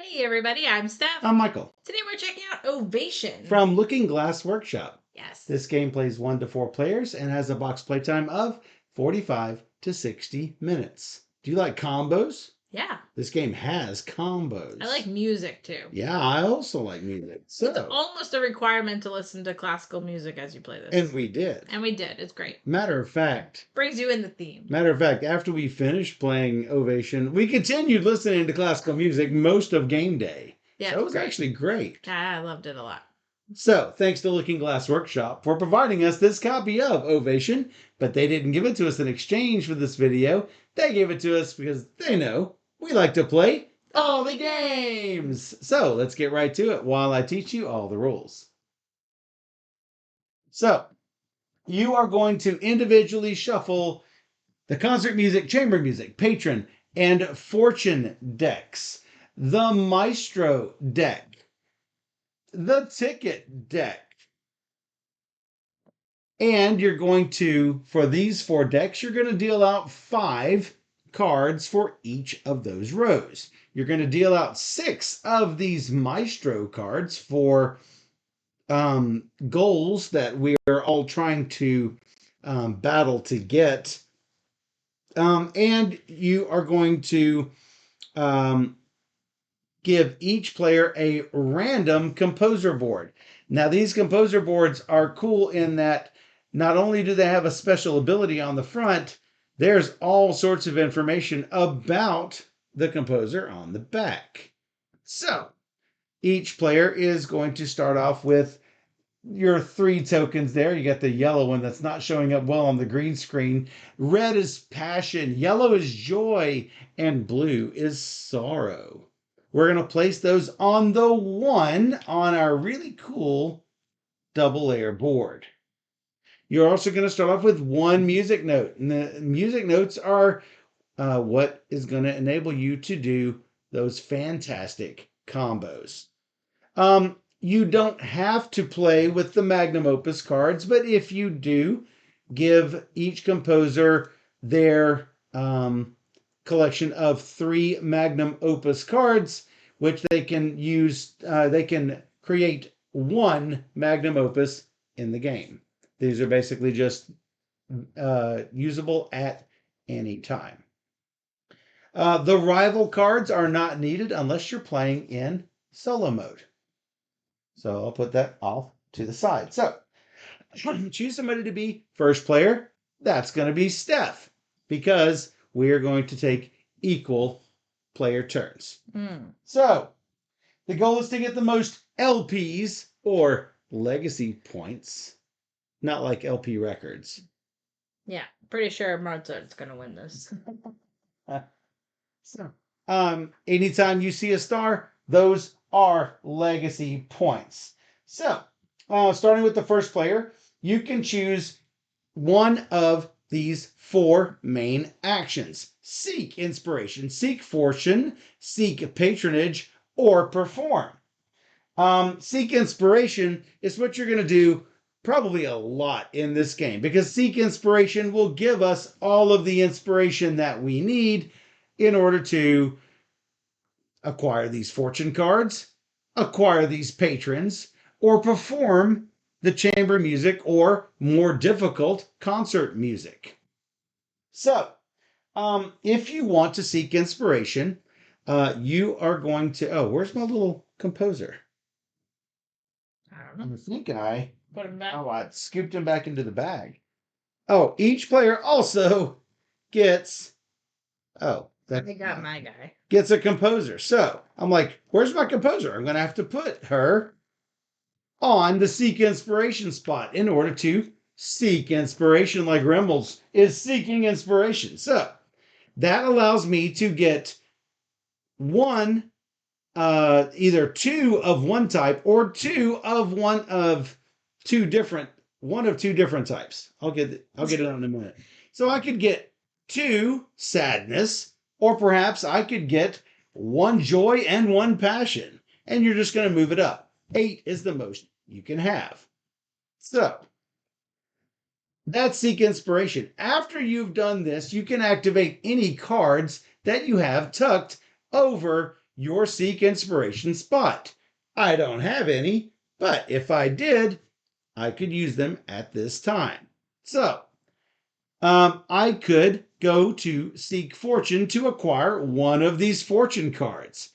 Hey everybody, I'm Steph. I'm Michael. Today we're checking out Ovation. From Looking Glass Workshop. Yes. This game plays 1 to 4 players and has a box playtime of 45 to 60 minutes. Do you like combos? Yeah. This game has combos. I like music too. Yeah, I also like music. It's almost a requirement to listen to classical music as you play this. And we did. It's great. Matter of fact. Brings you in the theme. Matter of fact, after we finished playing Ovation, we continued listening to classical music most of game day. Yeah, so it was actually great. I loved it a lot. So, thanks to Looking Glass Workshop for providing us this copy of Ovation, but they didn't give it to us in exchange for this video. They gave it to us because they know we like to play all the games. So, let's get right to it while I teach you all the rules. So, you are going to individually shuffle the concert music, chamber music, patron, and fortune decks, the maestro deck, the ticket deck. And you're going to, for these 4 decks, you're going to deal out 5 cards for each of those rows. You're going to deal out 6 of these maestro cards for goals that we're all trying to battle to get. And you are going to give each player a random composer board. Now, these composer boards are cool in that not only do they have a special ability on the front, there's all sorts of information about the composer on the back. So, each player is going to start off with your 3 tokens there. You got the yellow one that's not showing up well on the green screen. Red is passion, yellow is joy, and blue is sorrow. We're going to place those on the 1 on our really cool double layer board. You're also going to start off with 1 music note. And the music notes are what is going to enable you to do those fantastic combos. You don't have to play with the magnum opus cards, but if you do, give each composer their collection of 3 magnum opus cards, which they can use. They can create 1 magnum opus in the game. These are basically just usable at any time. The rival cards are not needed unless you're playing in solo mode. So I'll put that off to the side. So choose somebody to be first player. That's going to be Steph, because we are going to take equal player turns. So the goal is to get the most LPs or legacy points, not like LP records. Yeah, pretty sure Mozart's going to win this. Anytime you see a star, those are legacy points. So, starting with the first player, you can choose one of these 4 main actions: seek inspiration, seek fortune, seek patronage, or perform. Seek inspiration is what you're going to do probably a lot in this game, because seek inspiration will give us all of the inspiration that we need in order to acquire these fortune cards, acquire these patrons, or perform the chamber music or more difficult concert music. So, if you want to seek inspiration, you are going to... Oh, where's my little composer? I don't know. I think I put him back. Oh, I scooped him back into the bag. Oh, each player also gets... Oh, I got my guy. Gets a composer. So I'm like, where's my composer? I'm going to have to put her on the seek inspiration spot in order to seek inspiration, like Reynolds is seeking inspiration. So that allows me to get either 2 of one type or 2 of one of 2 different types. I'll get it out in a minute. So I could get 2 sadness, or perhaps I could get 1 joy and 1 passion. And you're just going to move it up. 8 is the most you can have. So that's seek inspiration. After you've done this, you can activate any cards that you have tucked over your Seek Inspiration spot. I don't have any, but if I did, I could use them at this time. So I could go to Seek Fortune to acquire one of these fortune cards.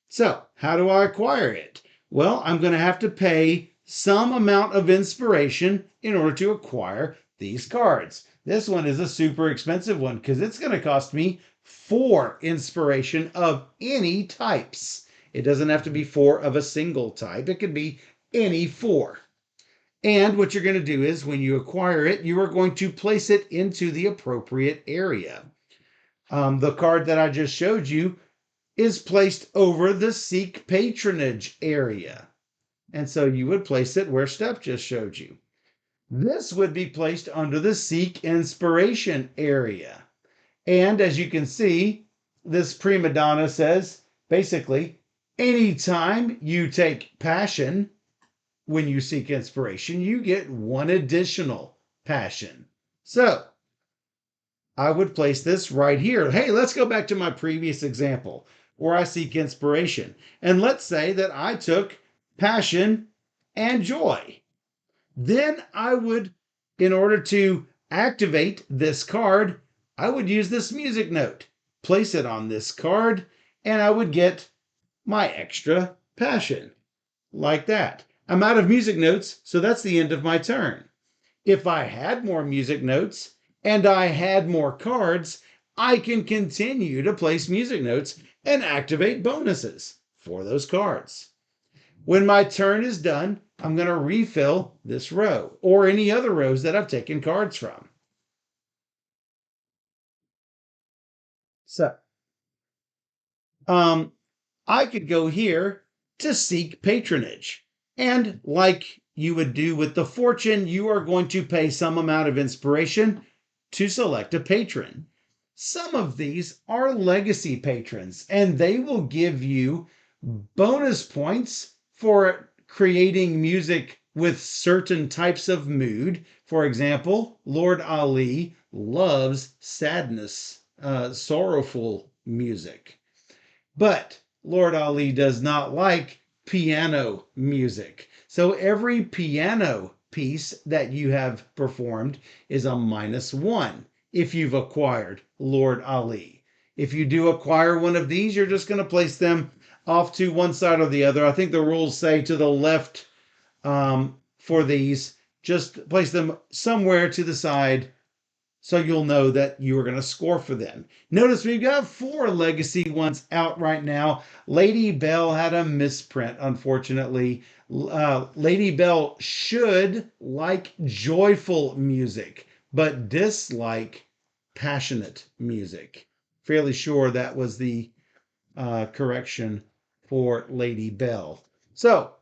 So how do I acquire it? Well, I'm going to have to pay some amount of inspiration in order to acquire these cards. This one is a super expensive one because it's going to cost me 4 inspiration of any types. It doesn't have to be 4 of a single type. It could be any 4. And what you're going to do is when you acquire it, you are going to place it into the appropriate area. The card that I just showed you is placed over the Seek Patronage area. And so you would place it where Steph just showed you. This would be placed under the Seek Inspiration area. And as you can see, this prima donna says, basically, anytime you take passion, when you seek inspiration, you get 1 additional passion. So I would place this right here. Hey, let's go back to my previous example where I seek inspiration. And let's say that I took passion and joy. Then I would, in order to activate this card, I would use this music note, place it on this card, and I would get my extra passion. Like that. I'm out of music notes, so that's the end of my turn. If I had more music notes and I had more cards, I can continue to place music notes and activate bonuses for those cards. When my turn is done, I'm going to refill this row or any other rows that I've taken cards from. So, I could go here to seek patronage. And like you would do with the fortune, you are going to pay some amount of inspiration to select a patron. Some of these are legacy patrons, and they will give you bonus points for creating music with certain types of mood. For example, Lord Ali loves sadness, sorrowful music. But Lord Ali does not like piano music. So every piano piece that you have performed is a -1 if you've acquired Lord Ali. If you do acquire one of these, you're just going to place them off to one side or the other. I think the rules say to the left for these. Just place them somewhere to the side so you'll know that you are going to score for them. Notice we've got 4 legacy ones out right now. Lady Bell had a misprint, unfortunately. Lady Bell should like joyful music, but dislike passionate music. Fairly sure that was the correction for Lady Bell. So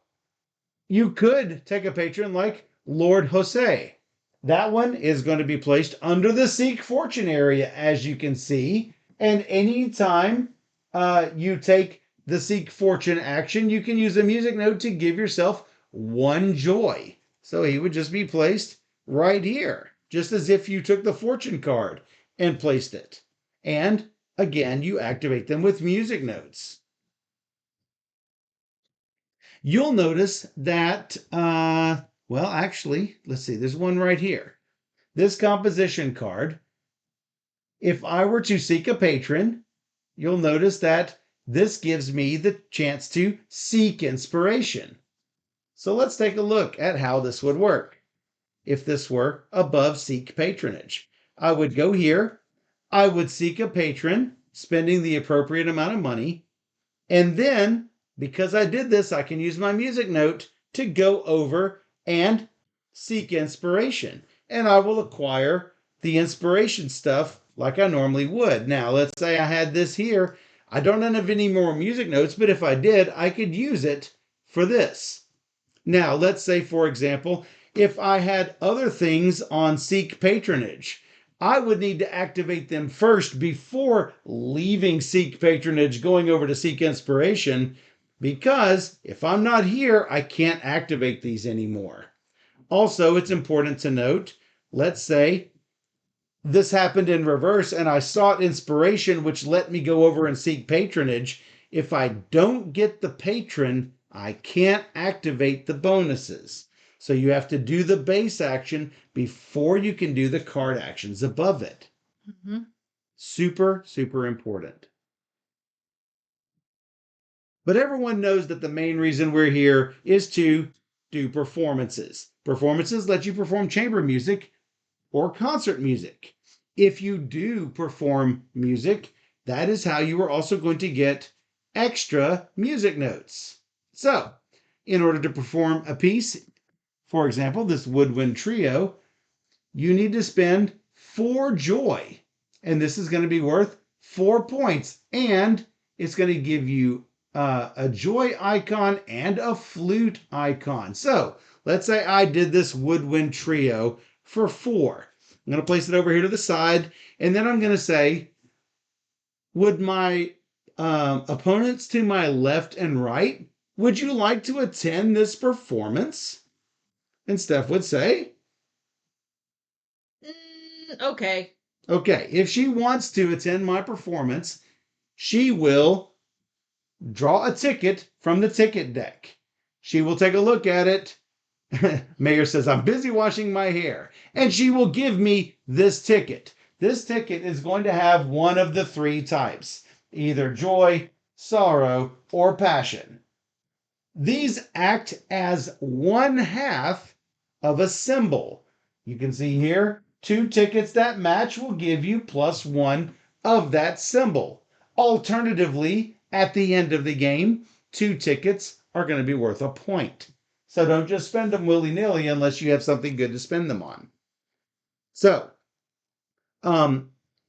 you could take a patron like Lord Jose. That one is going to be placed under the Seek Fortune area, as you can see. And anytime you take the Seek Fortune action, you can use a music note to give yourself 1 joy. So he would just be placed right here, just as if you took the Fortune card and placed it. And again, you activate them with music notes. You'll notice that, well, actually, let's see, there's one right here. This composition card, if I were to seek a patron, you'll notice that this gives me the chance to seek inspiration. So let's take a look at how this would work. If this were above seek patronage, I would go here, I would seek a patron, spending the appropriate amount of money, and then because I did this, I can use my music note to go over and seek inspiration. And I will acquire the inspiration stuff like I normally would. Now, let's say I had this here. I don't have any more music notes, but if I did, I could use it for this. Now, let's say, for example, if I had other things on Seek Patronage, I would need to activate them first before leaving Seek Patronage, going over to Seek Inspiration, because if I'm not here, I can't activate these anymore. Also, it's important to note, let's say this happened in reverse and I sought inspiration, which let me go over and seek patronage. If I don't get the patron, I can't activate the bonuses. So you have to do the base action before you can do the card actions above it. Mm-hmm. Super, super important. But everyone knows that the main reason we're here is to do performances. Performances let you perform chamber music or concert music. If you do perform music, that is how you are also going to get extra music notes. So, in order to perform a piece, for example, this woodwind trio, you need to spend 4 joy. And this is going to be worth 4 points. And it's going to give you a joy icon and a flute icon. So let's say I did this woodwind trio for 4. I'm going to place it over here to the side. And then I'm going to say, would my opponents to my left and right, would you like to attend this performance? And Steph would say, Okay. okay, if she wants to attend my performance, she will draw a ticket from the ticket deck. She will take a look at it. Mayor says, I'm busy washing my hair. And she will give me this ticket. This ticket is going to have one of the 3 types, either joy, sorrow, or passion. These act as 1/2 of a symbol. You can see here, 2 tickets that match will give you +1 of that symbol. Alternatively, at the end of the game, 2 tickets are going to be worth a point. So don't just spend them willy-nilly unless you have something good to spend them on. So,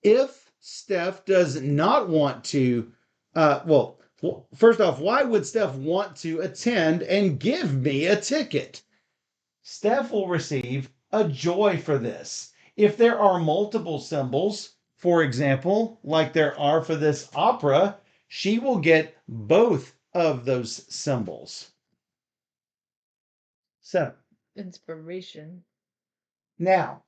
if Steph does not want to, well, first off, why would Steph want to attend and give me a ticket? Steph will receive a joy for this. If there are multiple symbols, for example, like there are for this opera, she will get both of those symbols. So Inspiration. now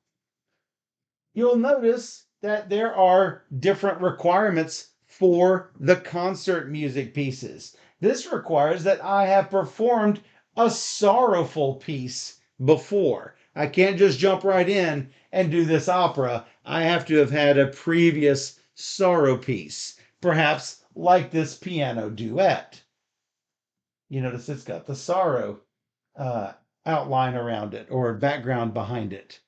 you'll notice that there are different requirements for the concert music pieces. This requires that I have performed a sorrowful piece before. I can't just jump right in and do this opera. I have to have had a previous sorrow piece, perhaps like this piano duet. You notice it's got the sorrow uh, outline around it or background behind it.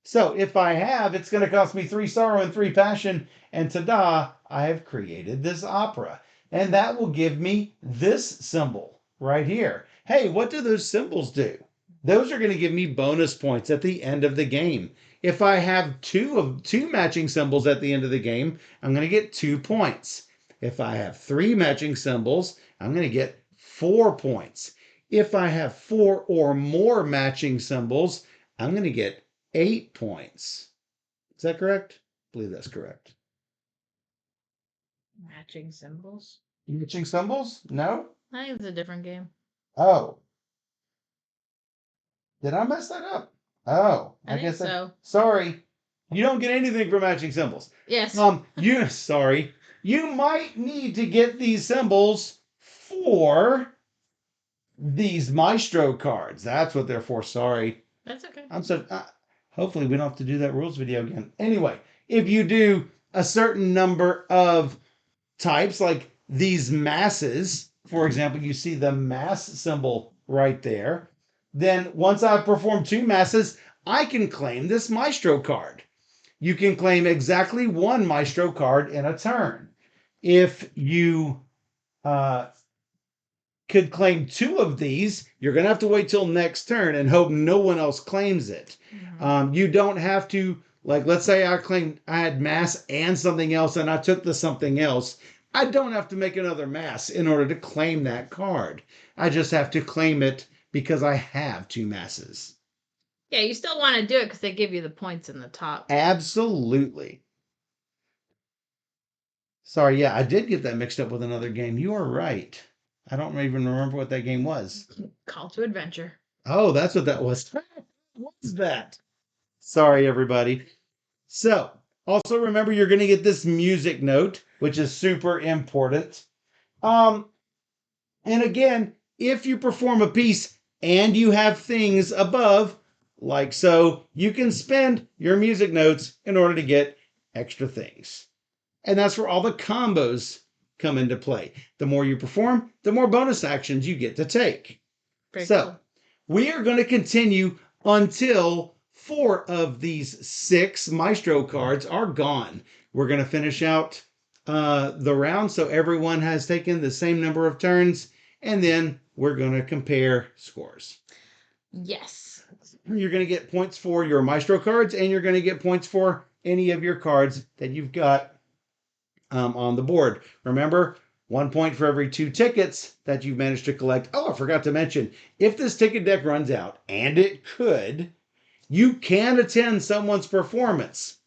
So if I have, it's going to cost me 3 sorrow and 3 passion, and ta-da, I have created this opera. And that will give me this symbol right here. Hey, what do those symbols do? Those are going to give me bonus points at the end of the game. If I have two matching symbols at the end of the game, I'm going to get 2 points. If I have 3 matching symbols, I'm going to get 4 points. If I have 4 or more matching symbols, I'm going to get 8 points. Is that correct? I believe that's correct. Matching symbols. Matching symbols? No? I think it's a different game. Oh. Did I mess that up? Oh, I think so. Sorry. You don't get anything for matching symbols. Yes. Sorry. You might need to get these symbols for these Maestro cards. That's what they're for. Sorry. That's okay. Hopefully we don't have to do that rules video again. Anyway, if you do a certain number of types, like these masses, for example, you see the mass symbol right there. Then once I've performed 2 masses, I can claim this Maestro card. You can claim exactly 1 Maestro card in a turn. If you could claim 2 of these, you're going to have to wait till next turn and hope no one else claims it. Mm-hmm. You don't have to, like, let's say I had mass and something else and I took the something else. I don't have to make another mass in order to claim that card. I just have to claim it because I have 2 masses. Yeah, you still want to do it because they give you the points in the top. Absolutely. Sorry, yeah, I did get that mixed up with another game. You are right. I don't even remember what that game was. Call to Adventure. Oh, that's what that was. What was that? Sorry, everybody. So, also remember you're going to get this music note, which is super important. Um, and again, if you perform a piece and you have things above, like so, you can spend your music notes in order to get extra things. And that's where all the combos come into play. The more you perform, the more bonus actions you get to take. Very So, cool. we are going to continue until 4 of these 6 Maestro cards are gone. We're going to finish out the round so everyone has taken the same number of turns, and then we're going to compare scores. Yes. You're going to get points for your Maestro cards, and you're going to get points for any of your cards that you've got on the board. Remember, 1 point for every 2 tickets that you've managed to collect. Oh, I forgot to mention, if this ticket deck runs out, and it could, you can attend someone's performance,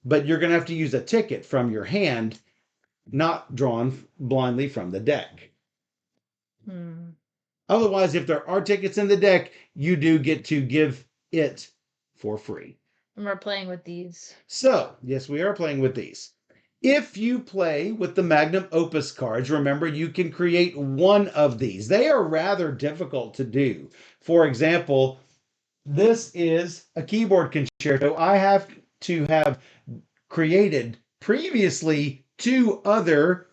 but you're going to have to use a ticket from your hand, not drawn blindly from the deck. Otherwise, if there are tickets in the deck, you do get to give it for free. And we're playing with these. So, yes, we are playing with these. If you play with the Magnum Opus cards, remember you can create one of these. They are rather difficult to do. For example, this is a keyboard concerto. I have to have created previously 2 other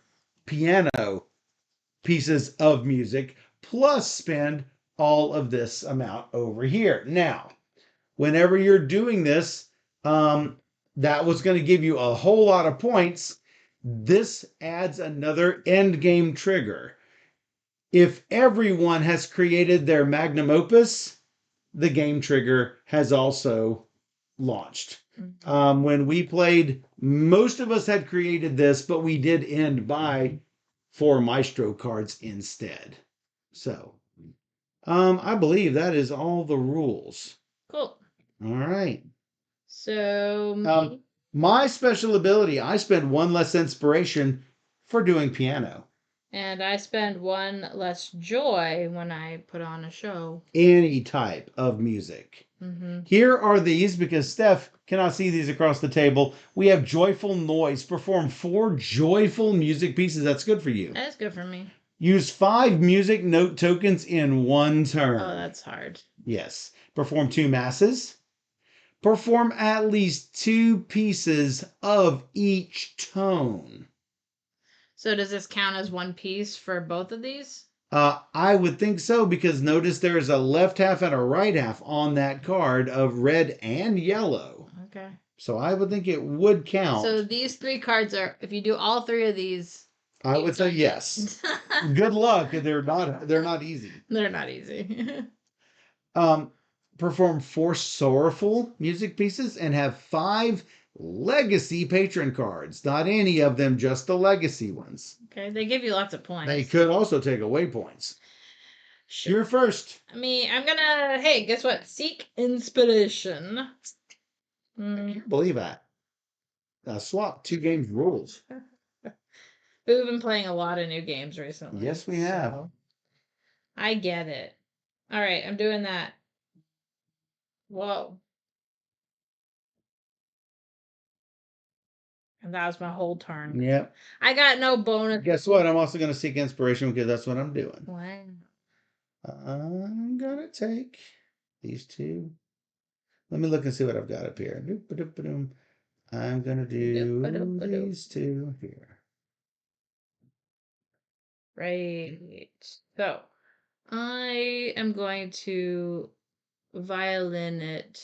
piano pieces of music, plus spend all of this amount over here. Now, whenever you're doing this, that was going to give you a whole lot of points. This adds another end game trigger. If everyone has created their magnum opus, the game trigger has also launched. When we played, most of us had created this, but we did end by 4 Maestro cards instead. So, I believe that is all the rules. Cool. All right. So, my special ability, I spend 1 less inspiration for doing piano. And I spend 1 less joy when I put on a show. Any type of music. Here are these, because Steph cannot see these across the table. We have Joyful Noise. Perform 4 joyful music pieces. That's good for you. That's good for me. Use 5 music note tokens in 1 turn. Oh, that's hard. Yes. Perform 2 masses. Perform at least 2 pieces of each tone. So does this count as 1 piece for both of these? I would think so, because notice there's a left half and a right half on that card of red and yellow. Okay. So I would think it would count. So these 3 cards are, if you do all 3 of these, I would say yes. Good luck. They're not easy. They're not easy. Perform 4 sorrowful music pieces and have 5 legacy patron cards. Not any of them, just the legacy ones. Okay, they give you lots of points. They could also take away points. Sure. You're first. I'm gonna, hey, guess what? Seek inspiration. I can't believe that. Swap 2 games rules. We've been playing a lot of new games recently. Yes, we have. So I get it. All right, I'm doing that. Whoa. And that was my whole turn. Yep. I got no bonus. Guess what? I'm also going to seek inspiration, because that's what I'm doing. Wow. I'm going to take these 2. Let me look and see what I've got up here. I'm going to do these 2 here. Right. So, I am going to violin it.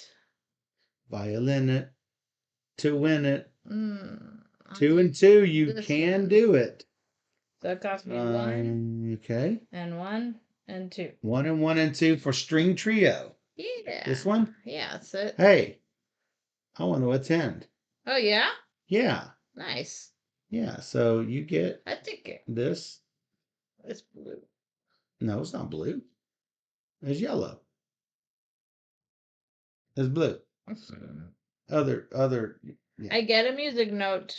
Violin it to win it. 2 and 2, you can do it. So it cost me 1. Okay. And 1 and 2. 1 and 1 and 2 for string trio. Yeah. This one? Yeah, that's it. Hey, I want to attend. Oh, yeah? Yeah. Nice. Yeah, so you get I think it. this. It's blue. No, it's not blue. It's yellow. It's blue. Other. Yeah. I get a music note.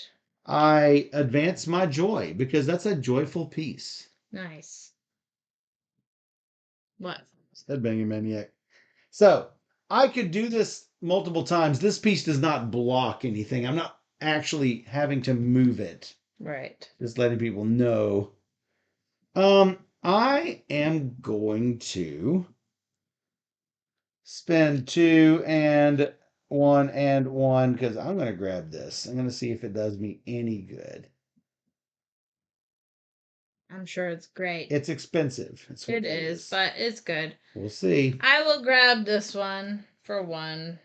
I advance my joy, because that's a joyful piece. Nice. What? Headbanging Maniac. So, I could do this multiple times. This piece does not block anything. I'm not actually having to move it. Right. Just letting people know I am going to spend 2 and 1 because I'm going to grab this. I'm going to see if it does me any good. I'm sure it's great. It's expensive. That's what It is, but it's good. We'll see. I will grab this one for 1.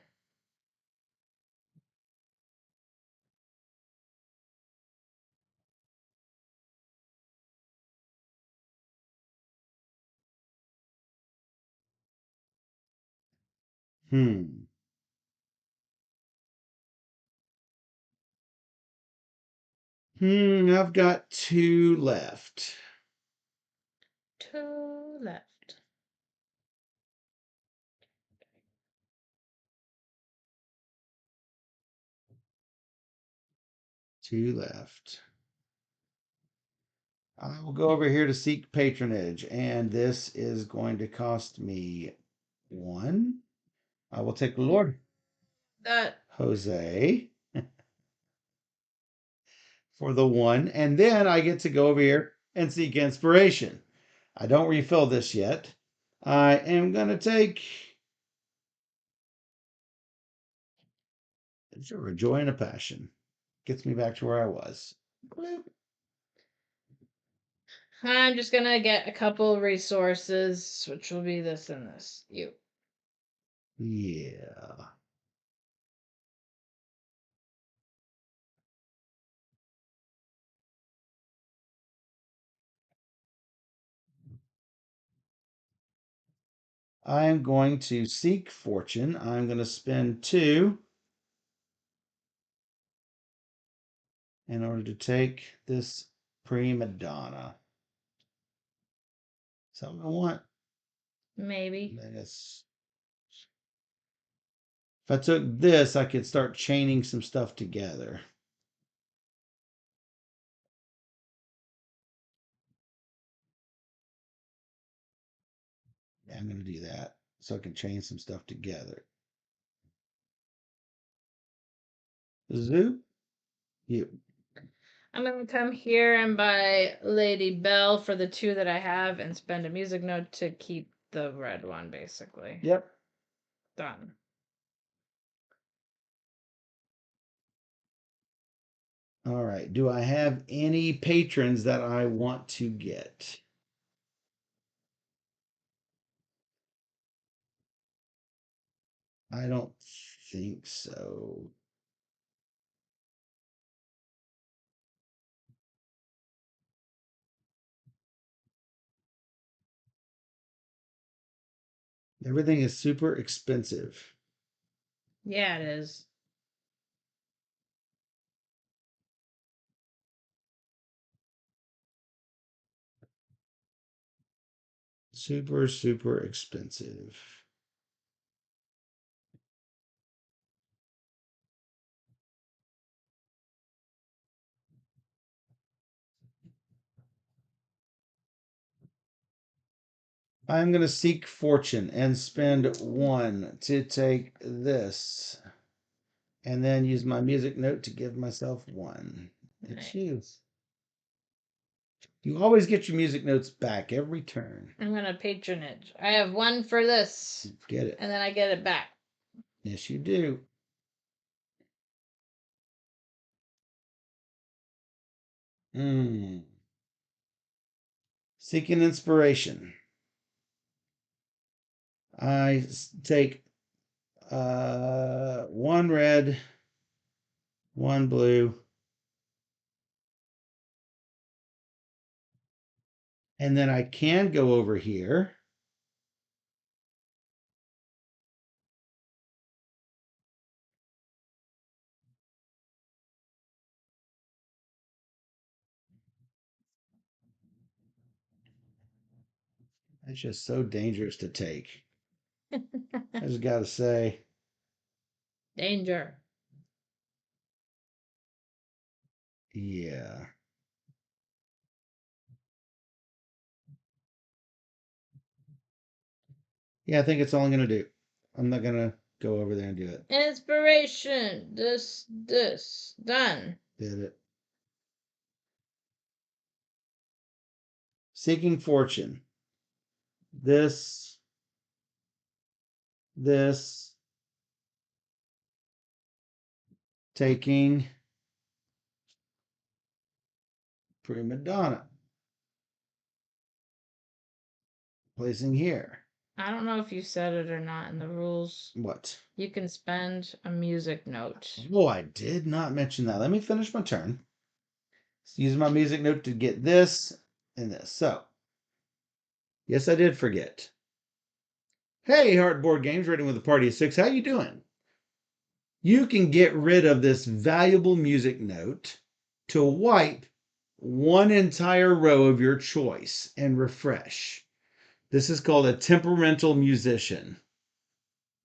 I've got 2 left. 2 left. Two left. I will go over here to seek patronage, and this is going to cost me 1. I will take Lord Jose for the 1, and then I get to go over here and seek inspiration. I don't refill this yet. I am going to take a joy and a passion. Gets me back to where I was. Bloop. I'm just gonna get a couple resources, which will be this and this. You. Yeah. I am going to seek fortune. I'm going to spend 2 in order to take this prima donna. Something I want. Maybe. If I took this, I could start chaining some stuff together. Yeah, I'm going to do that so I can chain some stuff together. Zoop. You. I'm gonna come here and buy Lady Bell for the 2 that I have and spend a music note to keep the red one, basically. Yep. Done. All right. Do I have any patrons that I want to get? I don't think so. Everything is super expensive. Yeah, it is. Super, super expensive. I'm going to seek fortune and spend 1 to take this. And then use my music note to give myself 1. It's you. You always get your music notes back every turn. I'm gonna patronage. I have 1 for this. Get it. And then I get it back. Yes, you do. Seeking inspiration. I take 1 red, 1 blue, and then I can go over here. It's just so dangerous to take. I just got to say. Danger. Yeah. Yeah, I think it's all I'm going to do. I'm not going to go over there and do it. Inspiration. This. Done. Did it. Seeking fortune. This. Taking prima donna. Placing here. I don't know if you said it or not in the rules. What? You can spend a music note. Oh, I did not mention that. Let me finish my turn. Use my music note to get this and this. So, yes, I did forget. Hey, Heart Board Games, ready with a party of 6. How you doing? You can get rid of this valuable music note to wipe one entire row of your choice and refresh. This is called a temperamental musician.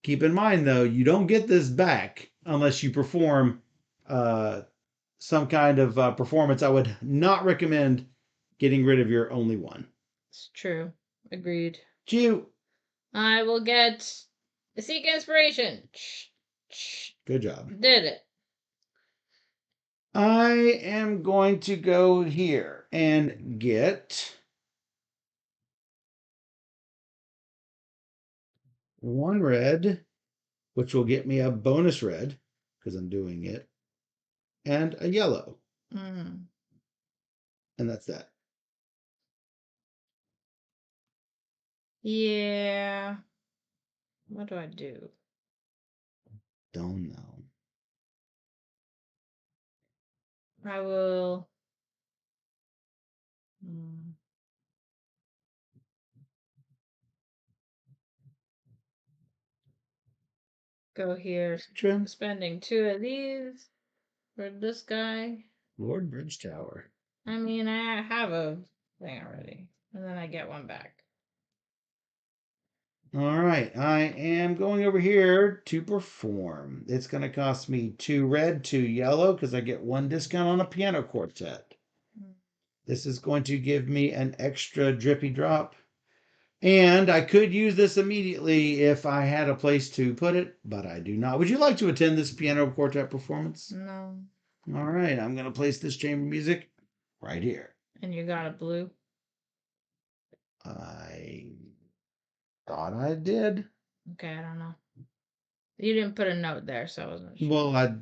Keep in mind, though, you don't get this back unless you perform some kind of performance. I would not recommend getting rid of your only one. It's true. Agreed. Chew. I will get the Seek Inspiration. Good job. Did it. I am going to go here and get one red, which will get me a bonus red because I'm doing it, and a yellow. Mm. And that's that. Yeah. What do I do? Don't know. I will. Go here. Trim. Spending 2 of these for this guy. Lord Bridge Tower. I mean, I have a thing already. And then I get one back. All right, I am going over here to perform. It's going to cost me 2 red, 2 yellow, because I get 1 discount on a piano quartet. This is going to give me an extra drippy drop. And I could use this immediately if I had a place to put it, but I do not. Would you like to attend this piano quartet performance? No. All right, I'm going to place this chamber music right here. And you got a blue? I thought I did. Okay, I don't know. You didn't put a note there, so I wasn't sure. Well,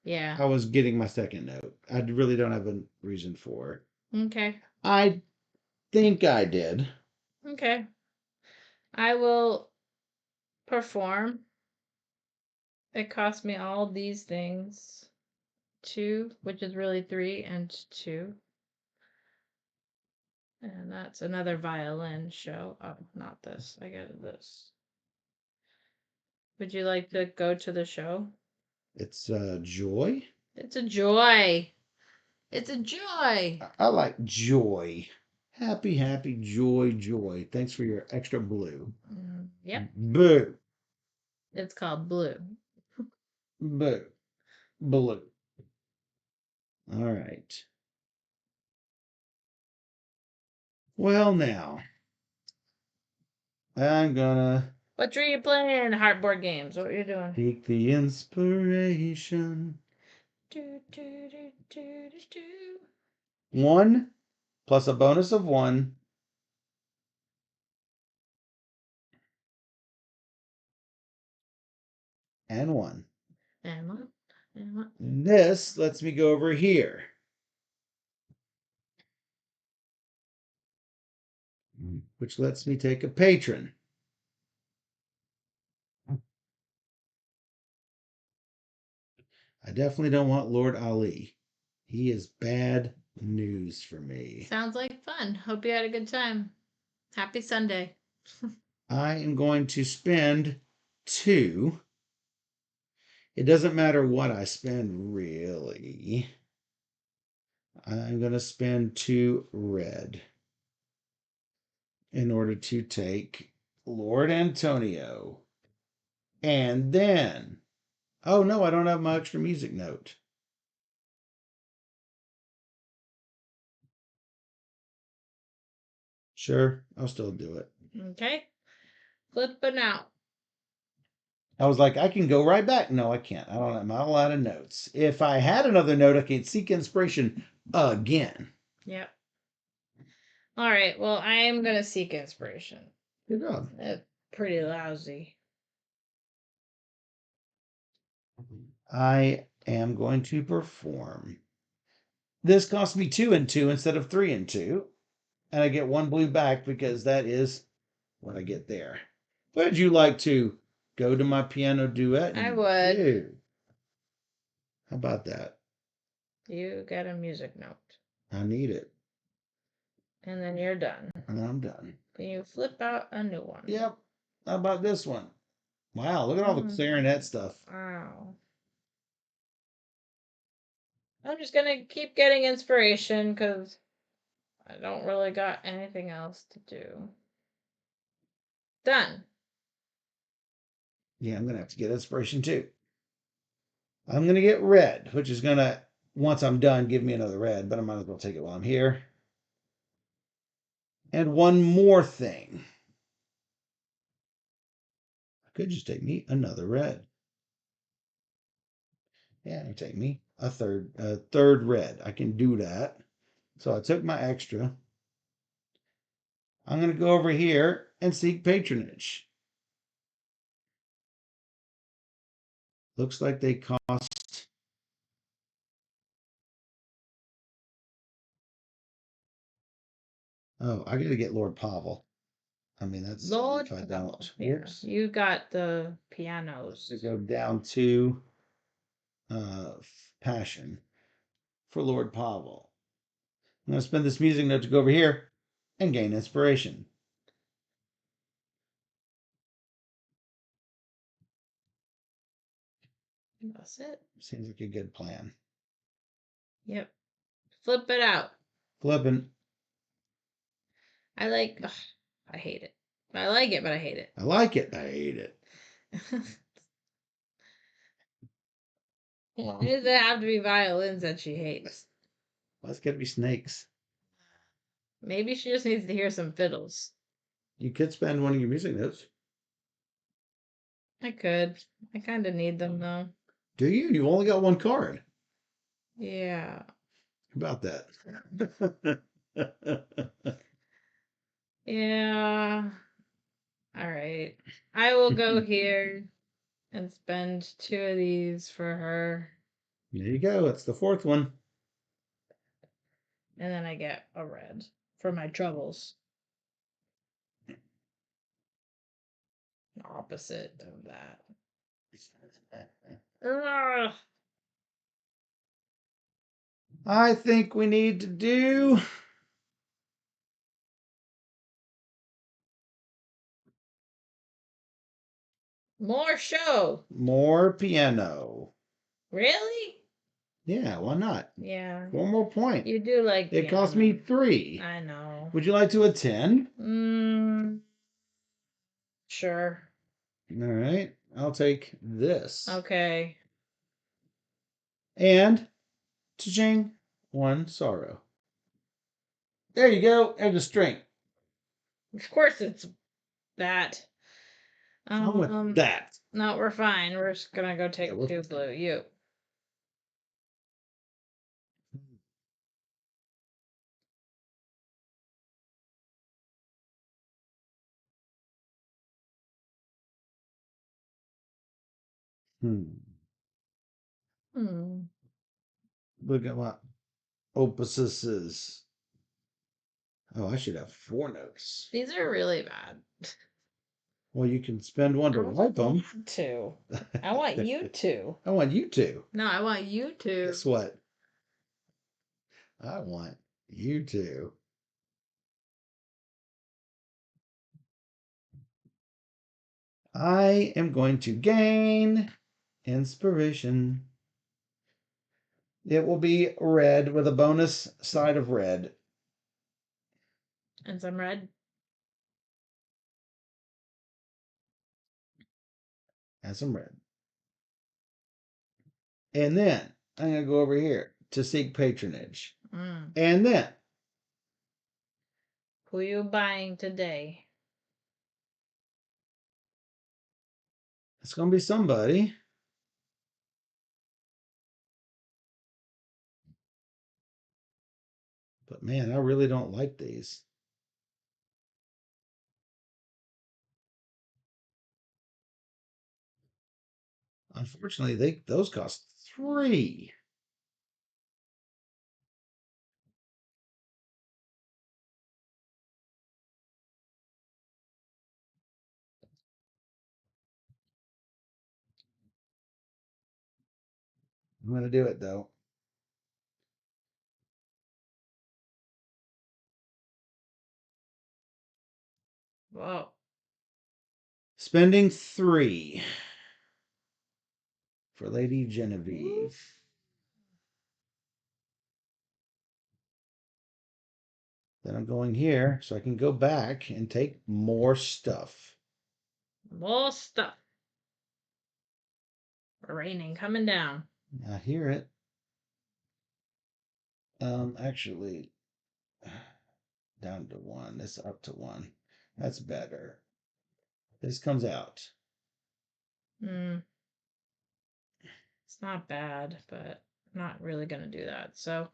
Yeah. I was getting my second note. I really don't have a reason for it. Okay. I think I did. Okay. I will perform. It cost me all these things. 2, which is really 3 and 2. And that's another violin show. Oh, not this. I get this. Would you like to go to the show? It's joy. It's a joy. It's a joy. I like joy. Happy, happy, joy, joy. Thanks for your extra blue. Yep. Boo. It's called blue. Boo. Blue. All right. Well, now, I'm gonna What drew you playing Heartboard Games? What are you doing? seek the inspiration. Do, do, do, do, do, do. 1 plus a bonus of 1. And 1. And what? And what? This lets me go over here. Which lets me take a patron. I definitely don't want Lord Ali. He is bad news for me. Sounds like fun. Hope you had a good time. Happy Sunday. I am going to spend 2. It doesn't matter what I spend, really. I'm going to spend 2 red in order to take Lord Antonio. And then, oh no, I don't have my extra music note. Sure, I'll still do it. Okay. Flipping out. I was like, I can go right back. No, I can't. I'm not allowed of notes. If I had another note, I could seek inspiration again. Yep. All right. Well, I am gonna seek inspiration. Good job. That's pretty lousy. I am going to perform. This cost me 2 and 2 instead of 3 and 2. And I get 1 blue back because that is what I get there. Would you like to go to my piano duet? I would. Do? How about that? You get a music note, I need it. and then you're done. And I'm done. Then you flip out a new one. Yep. How about this one? Wow, look at all the clarinet stuff. Wow. I'm just gonna keep getting inspiration because I don't really got anything else to do. Done. Yeah, I'm going to have to get inspiration too. I'm going to get red, which is going to, once I'm done, give me another red, but I might as well take it while I'm here. And one more thing. I could just take me another red. Yeah, it'll take me a third red. I can do that. So I took my extra. I'm going to go over here and seek patronage. Looks like they cost. Oh, I got to get Lord Pavel. I mean, that's Lord, if I don't. yeah, you got the pianos. To go down to Passion for Lord Pavel. I'm going to spend this music note to go over here and gain inspiration. That's it. Seems like a good plan. Yep. Flip it out. Flipping. I like. Ugh, I hate it. I like it, but I hate it. I like it. I hate it. Why does it have to be violins that she hates? Well, it's got to be snakes. Maybe she just needs to hear some fiddles. You could spend one of your music notes. I could. I kind of need them though. Do you? You've only got one card. Yeah. How about that? Yeah. All right. I will go here and spend 2 of these for her. There you go. It's the fourth one. And then I get a red for my troubles. Opposite of that. Ugh. I think we need to do More show. more piano. Really? Yeah, why not? Yeah. 1 more point. You do like It cost me 3. I know. Would you like to attend? Sure. All right. I'll take this. Okay. And cha-ching, 1 sorrow. There you go. There's a string. Of course it's that. What's wrong with that? No, we're fine. We're just gonna go take Yeah, 2 blue. You. Hmm. Hmm. Look at my opuses is. Oh, I should have 4 notes. These are really bad. Well, you can spend 1 to wipe them. To. I want you to. I want you to. No, I want you to. Guess what? I want you to. I am going to gain inspiration. It will be red with a bonus side of red. And some red. And some red. And then I'm going to go over here to seek patronage. And then. Who you buying today? It's going to be somebody. But man, I really don't like these. Unfortunately, those cost 3. I'm going to do it though. Whoa. Spending 3 for Lady Genevieve. Then I'm going here so I can go back and take more stuff. More stuff. Raining coming down. I hear it. Actually, down to 1. It's up to 1. That's better. This comes out. Hmm. It's not bad, but I'm not really gonna do that. So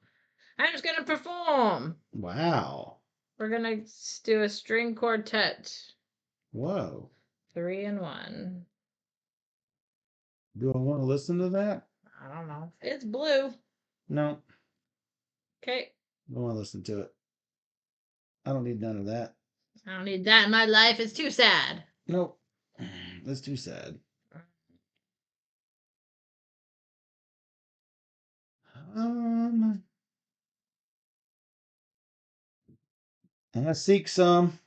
I'm just gonna perform. Wow. We're gonna do a string quartet. Whoa. 3 and 1. Do I want to listen to that? I don't know. It's blue. No. Okay. I don't want to listen to it. I don't need none of that. I don't need that in my life. It's too sad. Nope. That's too sad. I'm gonna seek some.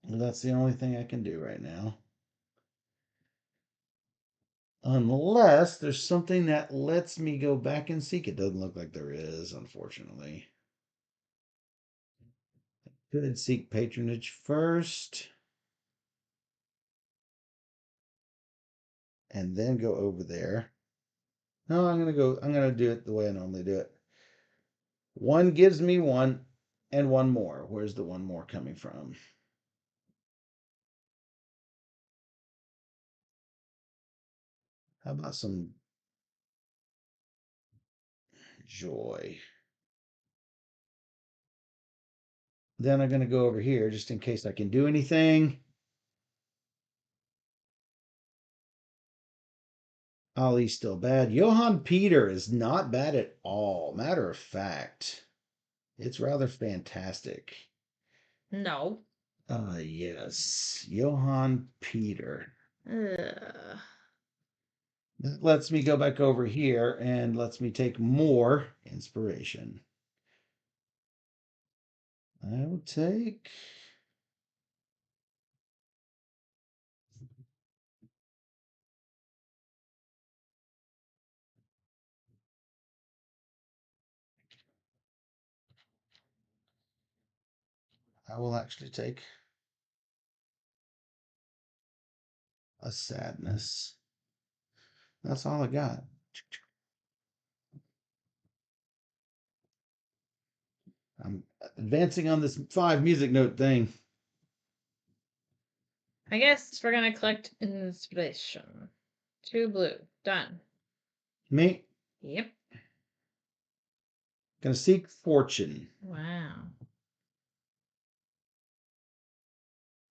That's the only thing I can do right now. Unless there's something that lets me go back and seek. It doesn't look like there is, unfortunately. Could seek patronage first. And then go over there. No, I'm gonna do it the way I normally do it. 1 gives me 1 and 1 more. Where's the 1 more coming from? How about some joy? Then I'm going to go over here just in case I can do anything. Ollie's still bad. Johann Peter is not bad at all. Matter of fact, it's rather fantastic. No. Yes. Johann Peter. Ugh. That lets me go back over here and lets me take more inspiration. I will take. I will actually take a sadness. That's all I got. I'm advancing on this 5 music note thing. I guess we're gonna collect inspiration. 2 blue. Done. Me, Yep. gonna seek fortune. Wow.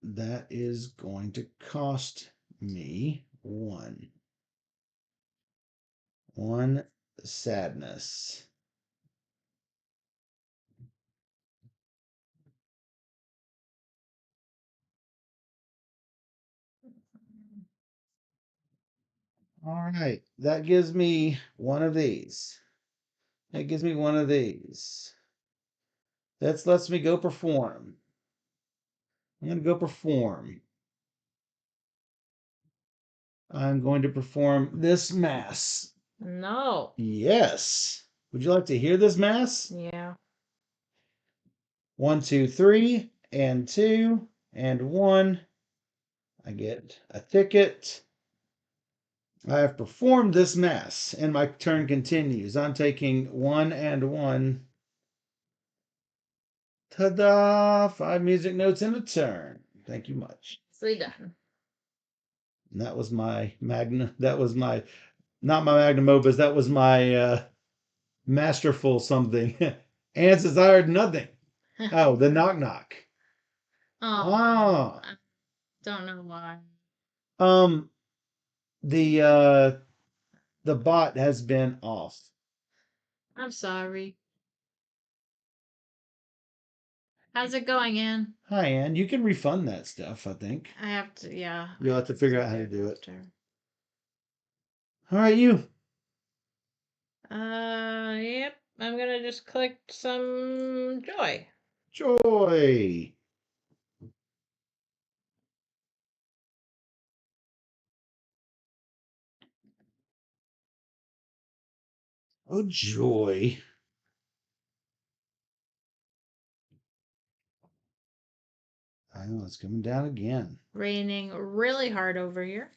That is going to cost me 1. 1 sadness. All right, that gives me 1 of these. That gives me 1 of these. That lets me go perform. I'm going to go perform. I'm going to perform this mass. No. Yes. Would you like to hear this mass? Yeah. 1, 2, 3, and 2, and 1. I get a ticket. I have performed this mass, and my turn continues. I'm taking 1 and 1. Ta-da! 5 music notes in a turn. Thank you much. Nicely done. And that was my magna. That was my, not my magnum opus. That was my masterful something. Ants desired nothing. Oh, the knock knock. Oh. Ah. I don't know why. Um. the bot has been off. I'm sorry. How's it going, Ann? Hi, Ann. You can refund that stuff, I think. I have to, yeah. You'll have to figure out how to do it. After. All right, you. Yep. I'm gonna just click some joy. Joy. Oh, joy. I know it's coming down again. Raining really hard over here.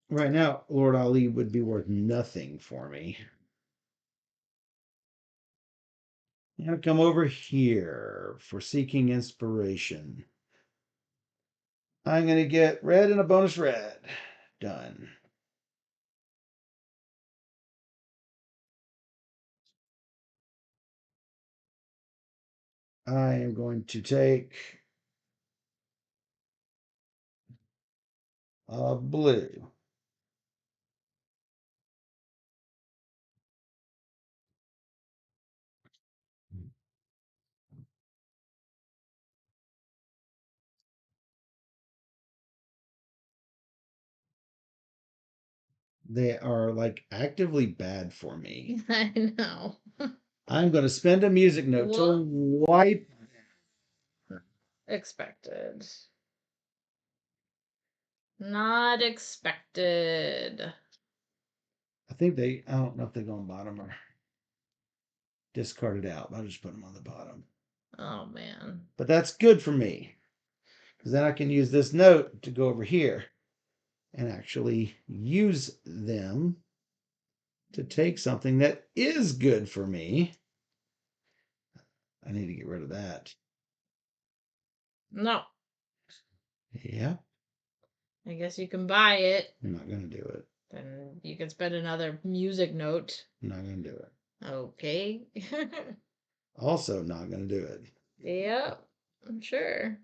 Right now, Lord Ali would be worth nothing for me. Now come over here for seeking inspiration. I'm going to get red and a bonus red. Done. I am going to take a blue. They are like actively bad for me. I know. I'm going to spend a music note to What? wipe. Expected. Not expected. I don't know if they go on bottom or discarded out. I'll just put them on the bottom. Oh man. But that's good for me because then I can use this note to go over here and actually use them to take something that is good for me. I need to get rid of that. No. Yeah, I guess you can buy it. I'm not going to do it. Then you can spend another music note. I'm not going to do it. Okay. Also, not going to do it. Yep. I'm sure.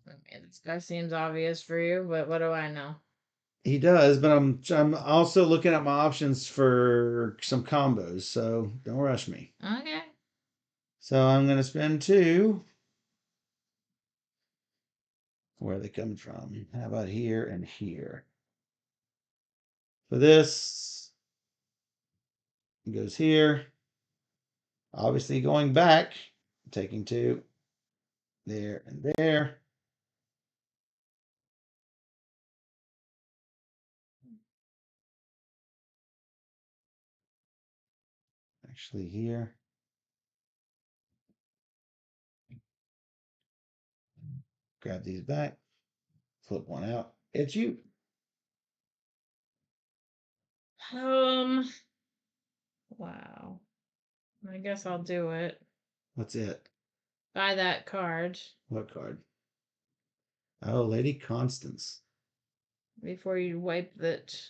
I mean, this guy seems obvious for you, but what do I know? He does, but I'm also looking at my options for some combos, so don't rush me. Okay. So I'm going to spend two. Where are they coming from? How about here and here? For this, it goes here. Obviously going back, taking two there and there. Actually here. Grab these back. Flip one out. It's you. Um, wow. I guess I'll do it. What's it? Buy that card What card? Oh, Lady Constance. before you wipe it.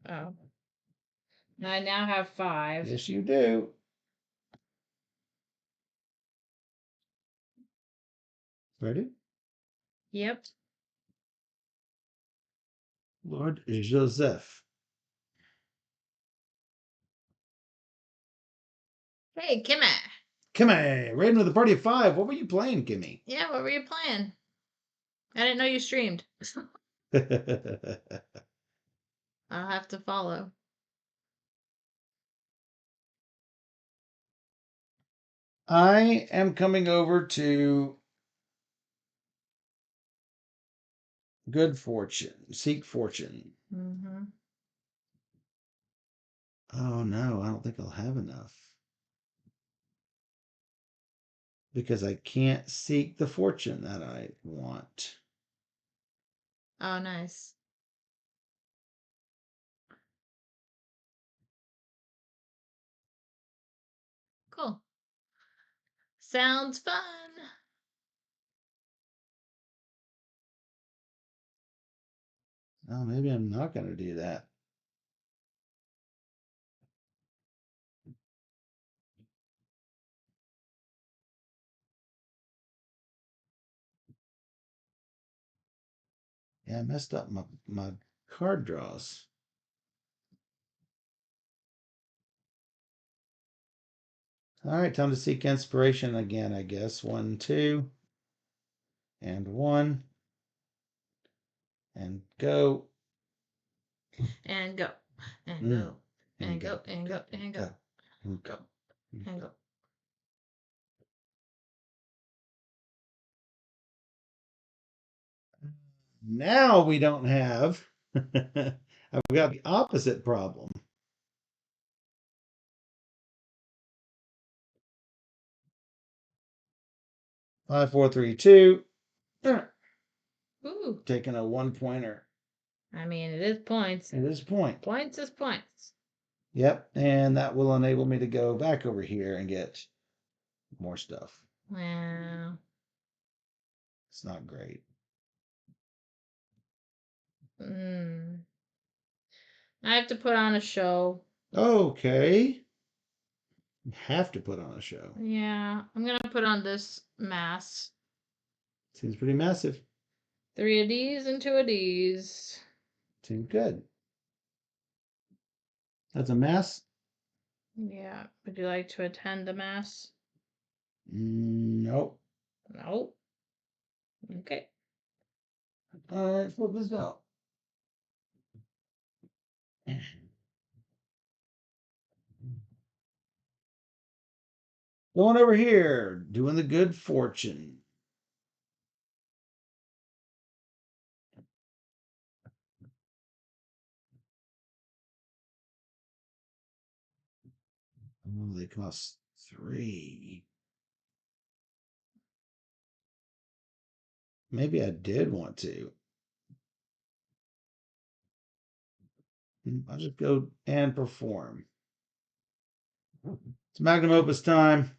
Oh. I now have 5. Yes, you do. Ready? Yep. Lord Joseph. Hey, Kimmy. Kimmy, raiding with a party of 5. What were you playing, Kimmy? Yeah, what were you playing? I didn't know you streamed. I'll have to follow. I am coming over to Good Fortune. Seek Fortune. Mm-hmm. Oh no, I don't think I'll have enough. Because I can't seek the fortune that I want. Oh, nice. Cool. Sounds fun. Oh, maybe I'm not going to do that. Yeah, I messed up my card draws. All right, time to seek inspiration again, I guess. 1, 2, and 1, and go. And go. And Mm, go. And go. And go. And go. and Go. And go. Now we don't have. I've got the opposite problem. 5, 4, 3, 2. Ooh. Taking a 1-pointer. I mean, it is points. It is point. Points is points. Yep, and that will enable me to go back over here and get more stuff. Well. It's not great. I have to put on a show. Okay. You have to put on a show. Yeah, I'm gonna put on this mass. Seems pretty massive. 3 of D's and 2 of D's. Seems good. That's a mass? Yeah. Would you like to attend the mass? Nope. No. Okay. All right, flip this out. Going over here, doing the good fortune. Oh, they cost 3. Maybe I did want to. I'll just go and perform. It's magnum opus time.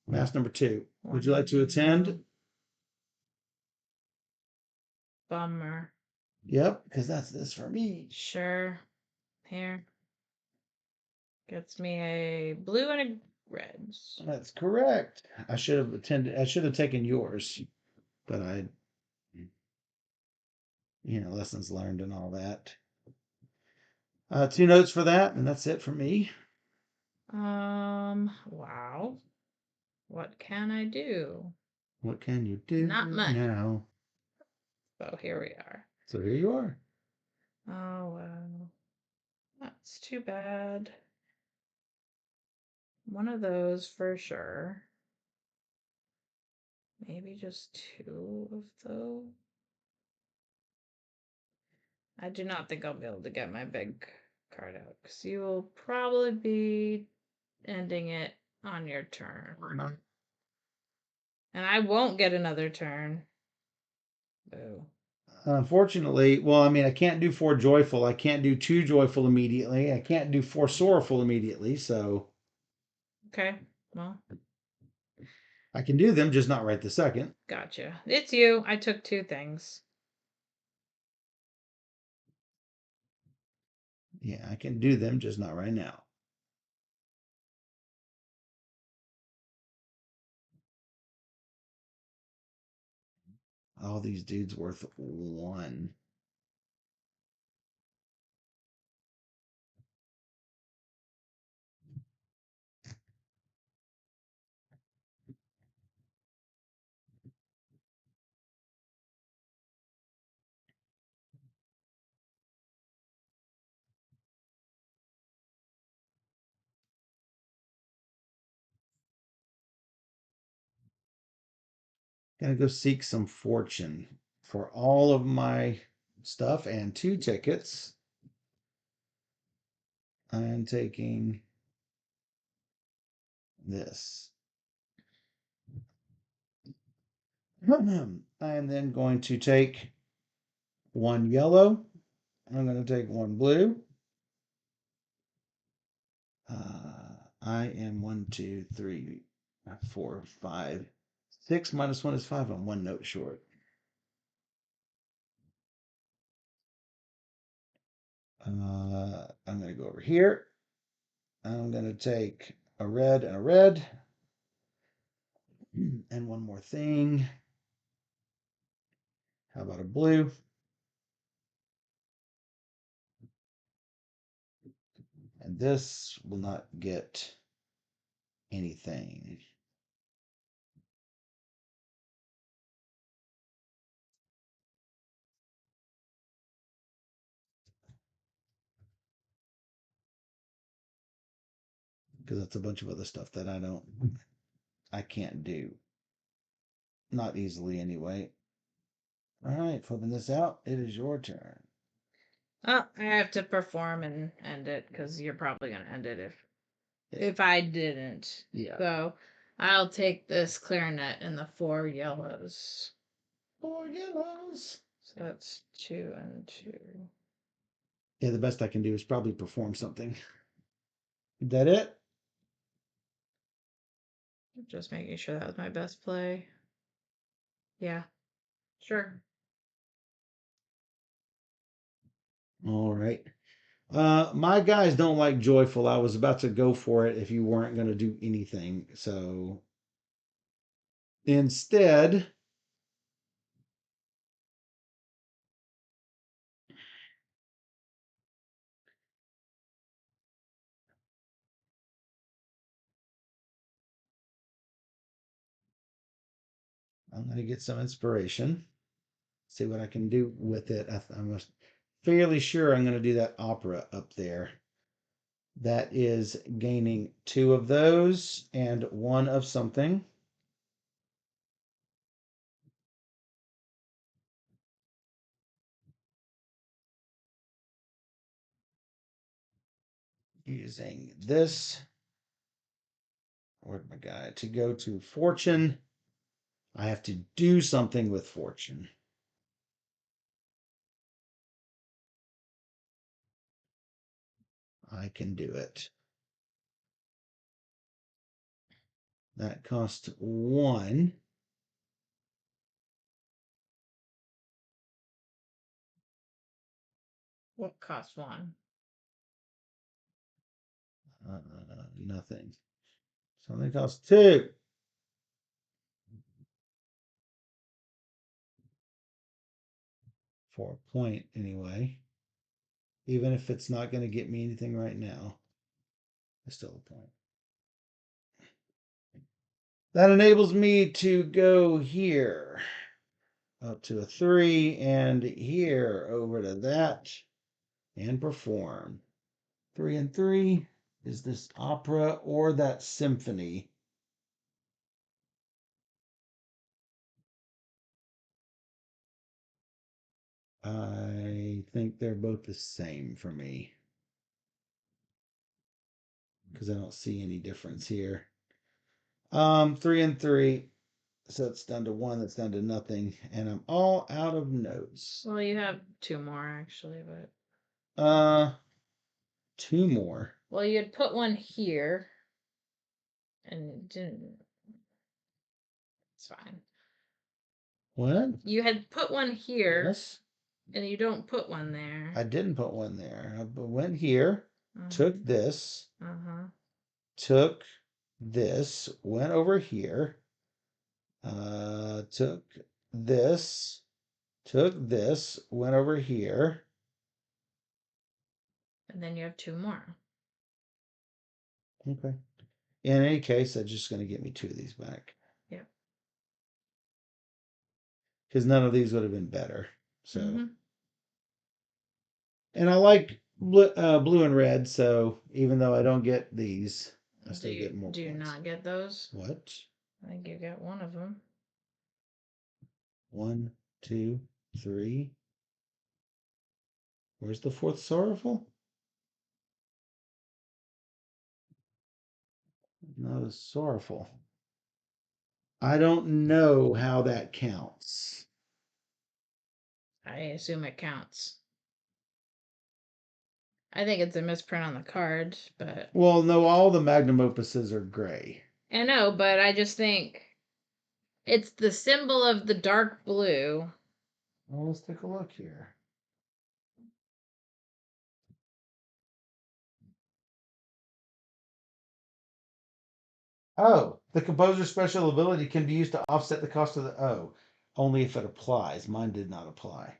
Mass number 2. Would you like to attend? Bummer. Yep, because that's this for me. Sure. Here. Gets me a blue and a red. That's correct. I should have attended. I should have taken yours, but lessons learned and all that. 2 notes for that, and that's it for me. Wow. What can I do? What can you do Not much. now? So here we are. So here you are. Oh, well. That's too bad. One of those for sure. Maybe just 2 of those. I do not think I'll be able to get my big card out because you will probably be ending it on your turn. And I won't get another turn. Boo. Unfortunately, well, I mean, I can't do 4 joyful. I can't do 2 joyful immediately. I can't do 4 sorrowful immediately. So Okay, well, I can do them, just not right this second. gotcha. It's you. I took 2 things. Yeah, I can do them, just not right now. All these dudes worth 1. Gonna go seek some fortune for all of my stuff and 2 tickets. I'm taking this. I am then going to take 1 yellow. I'm going to take 1 blue. I am 1, 2, 3, 4, 5, 6 minus 1 is 5. I'm 1 note short. I'm going to go over here. I'm going to take a red and a red. And one more thing. How about a blue? And this will not get anything. Because that's a bunch of other stuff that I can't do. Not easily anyway. All right, flipping this out. It is your turn. Oh, I have to perform and end it because you're probably gonna end it if I didn't. Yeah. So I'll take this clarinet and the 4 yellows. 4 yellows. So that's 2 and 2. Yeah, the best I can do is probably perform something. Is that it? Just making sure that was my best play. Yeah, sure. All right. My guys don't like joyful. I was about to go for it if you weren't going to do anything. So instead, I'm going to get some inspiration. See what I can do with it. I'm fairly sure I'm going to do that opera up there. That is gaining 2 of those and 1 of something. Using this, where'd my guy, to go to fortune. I have to do something with fortune. I can do it. That cost 1. What costs 1? Nothing. Something costs 2. For a point, anyway. Even if it's not going to get me anything right now, it's still a point. That enables me to go here up to a 3 and here over to that and perform. 3 and 3 is this opera or that symphony. I think they're both the same for me because I don't see any difference here. 3 and 3. So it's down to 1, that's down to nothing, and I'm all out of notes. Well, you have 2 more actually, but 2 more. well, you'd put one here and didn't. It's fine. What? You had put one here Yes. and you don't put one there. I didn't put one there. I went here, took this, took this, went over here, took this, went over here. And then you have 2 more. Okay. In any case, that's just going to get me 2 of these back. Yeah. Because none of these would have been better. So. Mhm. And I like blue and red, so even though I don't get these, I still get more Do you points. not get those? What? I think you got one of them. 1, 2, 3. Where's the 4th sorrowful? Not as sorrowful. I don't know how that counts. I assume it counts. I think it's a misprint on the card, but Well, no, all the magnum opuses are gray. I know, but I just think it's the symbol of the dark blue. Well, let's take a look here. Oh, the composer's special ability can be used to offset the cost of the. Oh, only if it applies. Mine did not apply.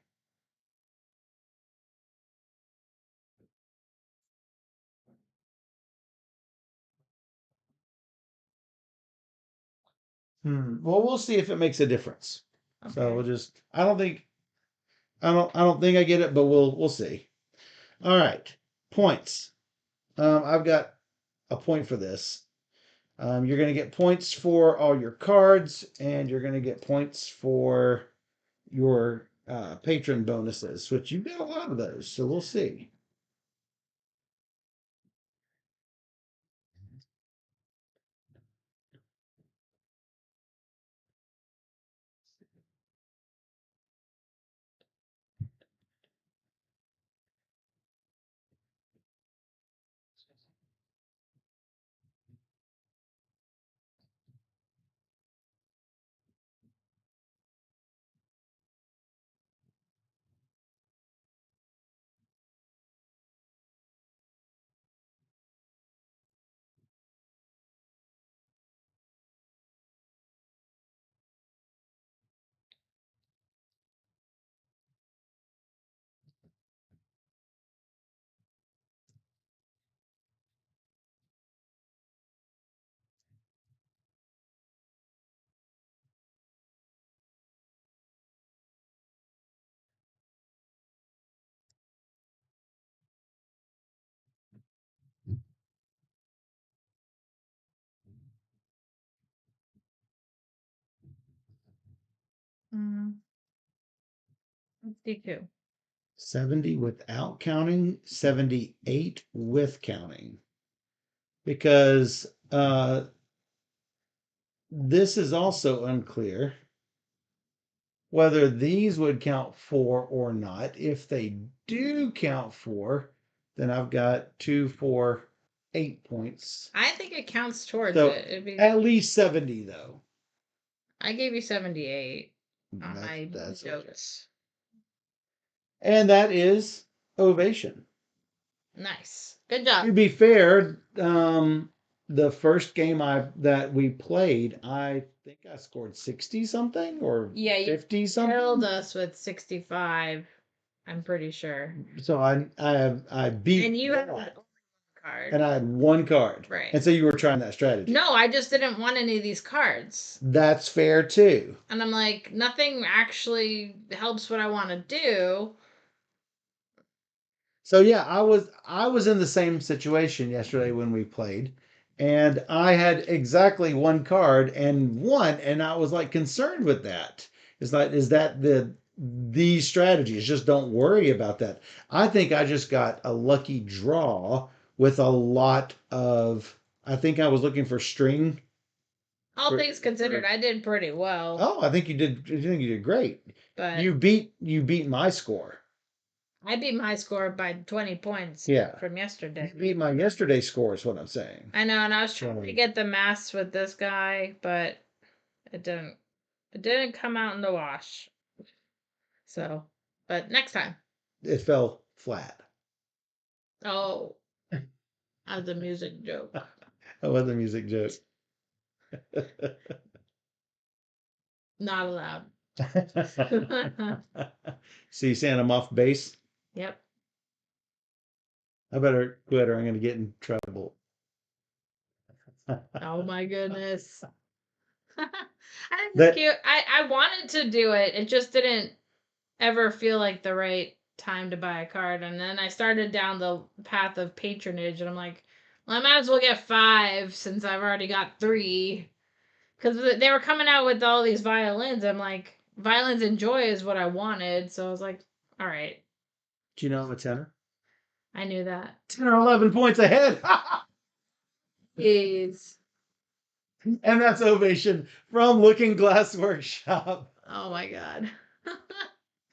Well, we'll see if it makes a difference. So we'll Okay. just. I don't think. I don't think I get it, but we'll see. All right. Points. I've got a point for this. You're going to get points for all your cards, and you're going to get points for your patron bonuses, which you've got a lot of those. So we'll see. Mm, 52. 70 without counting, 78 with counting. Because this is also unclear whether these would count for or not. If they do count for, then I've got 2, 4, 8 points. I think it counts towards So it. It'd be. at least 70, though. I gave you 78 on That's my that's okay. notes. And that is Ovation. Nice. Good To job. be fair, the first game that we played, I think I scored 60 something or Yeah, you 50 killed something. us with 65. I'm pretty sure. So I beat And you had that, one card. and I had one card. Right. And so you were trying that strategy. No, I just didn't want any of these cards. That's fair too. And I'm like, nothing actually helps what I want to do. So yeah, I was in the same situation yesterday when we played, and I had exactly one card and won, and I was like concerned with that. It's like, is that the strategies? Just don't worry about that. I think I just got a lucky draw with a lot of. I think I was looking for string. All things considered, I did pretty well. Oh, I think you did. I think you did great. But You beat my score. I beat my score by 20 points Yeah. from yesterday. You beat my yesterday score is what I'm saying. I know, and I was trying to get the mass with this guy, but it didn't come out in the wash. So, but next time. It fell flat. Oh, as a music joke. That was a music joke. Not allowed. So you saying I'm off base? Yep. I better quit or I'm going to get in trouble. Oh my goodness. I think That it's cute. I wanted to do it. It just didn't ever feel like the right time to buy a card. And then I started down the path of patronage, and I'm like, well, I might as well get 5 since I've already got 3. Because they were coming out with all these violins. I'm like, violins and joy is what I wanted. So I was like, all right. do you know I'm a tenor? I knew that. 10 or 11 points ahead. Is. And that's Ovation from Looking Glass Workshop. Oh my God.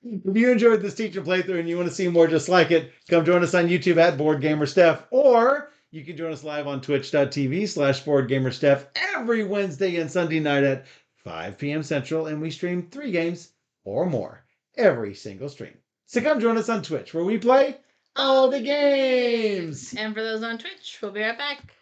If you enjoyed this teacher playthrough and you want to see more just like it, come join us on YouTube at BoardGamerSteph, or you can join us live on twitch.tv/BoardGamerSteph every Wednesday and Sunday night at 5 p.m. Central, and we stream 3 games or more every single stream. So come join us on Twitch, where we play all the games. And for those on Twitch, we'll be right back.